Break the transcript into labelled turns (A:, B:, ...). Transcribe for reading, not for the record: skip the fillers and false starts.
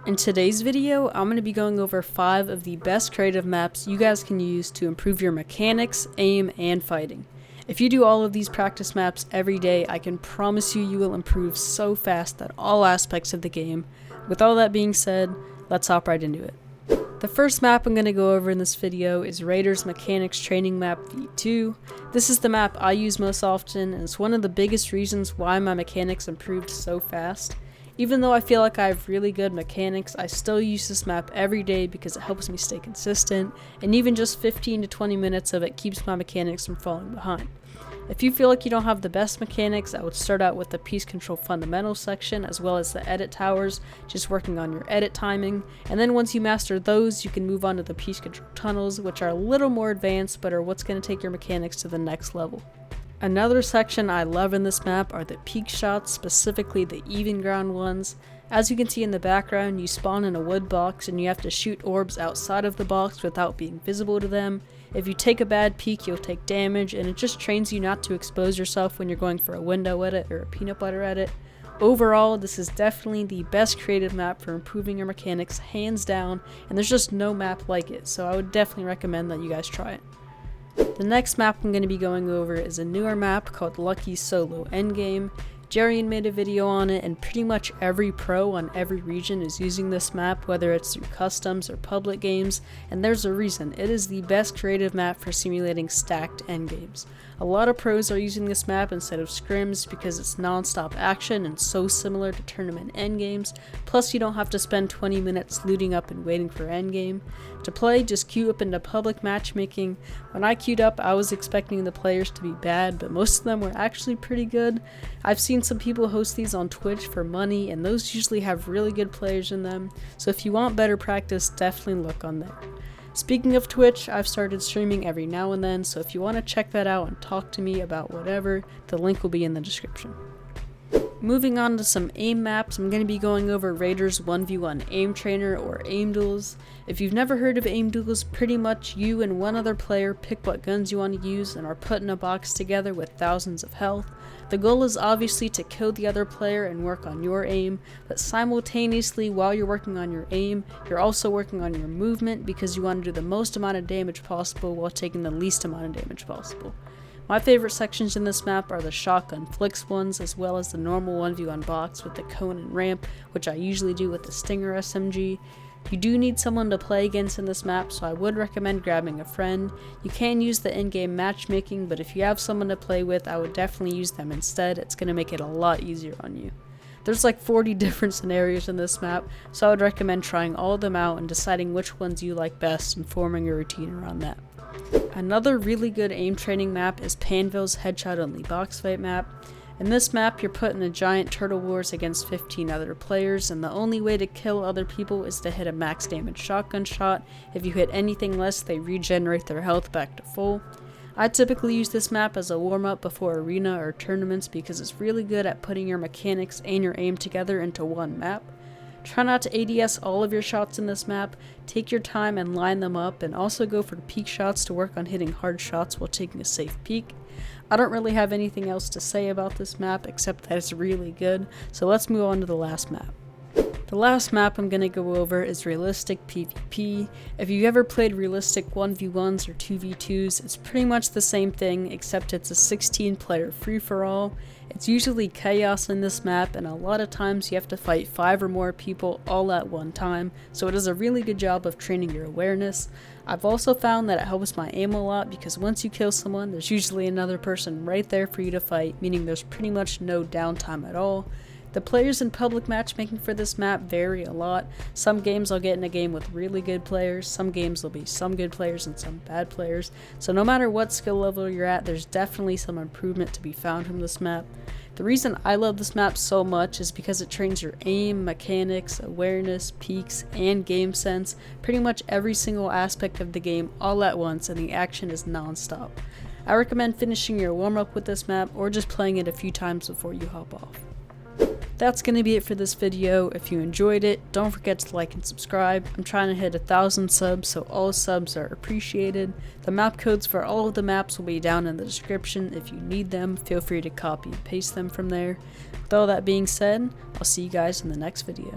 A: In today's video, I'm going to be going over 5 of the best creative maps you guys can use to improve your mechanics, aim, and fighting. If you do all of these practice maps every day, I can promise you will improve so fast at all aspects of the game. With all that being said, let's hop right into it. The first map I'm going to go over in this video is Raiders Mechanics Training Map V2. This is the map I use most often, and it's one of the biggest reasons why my mechanics improved so fast. Even though I feel like I have really good mechanics, I still use this map every day because it helps me stay consistent, and even just 15 to 20 minutes of it keeps my mechanics from falling behind. If you feel like you don't have the best mechanics, I would start out with the piece control fundamentals section as well as the edit towers, just working on your edit timing, and then once you master those, you can move on to the piece control tunnels, which are a little more advanced but are what's going to take your mechanics to the next level. Another section I love in this map are the peak shots, specifically the even ground ones. As you can see in the background, you spawn in a wood box and you have to shoot orbs outside of the box without being visible to them. If you take a bad peek, you'll take damage, and it just trains you not to expose yourself when you're going for a window edit or a peanut butter edit. Overall, this is definitely the best creative map for improving your mechanics, hands down, and there's just no map like it, so I would definitely recommend that you guys try it. The next map I'm going to be going over is a newer map called Lukky Solo Endgame. JivanTV made a video on it, and pretty much every pro on every region is using this map, whether it's through customs or public games, and there's a reason. It is the best creative map for simulating stacked endgames. A lot of pros are using this map instead of scrims because it's non-stop action and so similar to tournament endgames, plus you don't have to spend 20 minutes looting up and waiting for endgame. To play, just queue up into public matchmaking. When I queued up, I was expecting the players to be bad, but most of them were actually pretty good. I've seen some people host these on Twitch for money, and those usually have really good players in them, so if you want better practice, definitely look on there. Speaking of Twitch, I've started streaming every now and then, so if you want to check that out and talk to me about whatever, the link will be in the description. Moving on to some aim maps, I'm going to be going over Raiders 1v1 Aim Trainer or Aim Duels. If you've never heard of Aim Duels, pretty much you and one other player pick what guns you want to use and are put in a box together with thousands of health. The goal is obviously to kill the other player and work on your aim, but simultaneously while you're working on your aim, you're also working on your movement because you want to do the most amount of damage possible while taking the least amount of damage possible. My favorite sections in this map are the shotgun flicks ones, as well as the normal 1v1 box with the cone and ramp, which I usually do with the Stinger SMG. You do need someone to play against in this map, so I would recommend grabbing a friend. You can use the in-game matchmaking, but if you have someone to play with, I would definitely use them instead. It's going to make it a lot easier on you. There's like 40 different scenarios in this map, so I would recommend trying all of them out and deciding which ones you like best and forming a routine around that. Another really good aim training map is Pandvil's headshot only Boxfight map. In this map, you're put in a giant turtle wars against 15 other players, and the only way to kill other people is to hit a max damage shotgun shot. If you hit anything less, they regenerate their health back to full. I typically use this map as a warm-up before arena or tournaments because it's really good at putting your mechanics and your aim together into one map. Try not to ADS all of your shots in this map, take your time and line them up, and also go for peak shots to work on hitting hard shots while taking a safe peek. I don't really have anything else to say about this map except that it's really good, so let's move on to the last map. The last map I'm going to go over is Realistic PvP. If you've ever played realistic 1v1s or 2v2s, it's pretty much the same thing except it's a 16 player free-for-all. It's usually chaos in this map, and a lot of times you have to fight 5 or more people all at one time, so it does a really good job of training your awareness. I've also found that it helps my aim a lot because once you kill someone, there's usually another person right there for you to fight, meaning there's pretty much no downtime at all. The players in public matchmaking for this map vary a lot. Some games I'll get in a game with really good players, some games there'll be some good players and some bad players, so no matter what skill level you're at, there's definitely some improvement to be found from this map. The reason I love this map so much is because it trains your aim, mechanics, awareness, peaks, and game sense, pretty much every single aspect of the game all at once, and the action is non-stop. I recommend finishing your warm-up with this map or just playing it a few times before you hop off. That's going to be it for this video. If you enjoyed it, don't forget to like and subscribe. I'm trying to hit 1,000 subs, so all subs are appreciated. The map codes for all of the maps will be down in the description. If you need them, feel free to copy and paste them from there. With all that being said, I'll see you guys in the next video.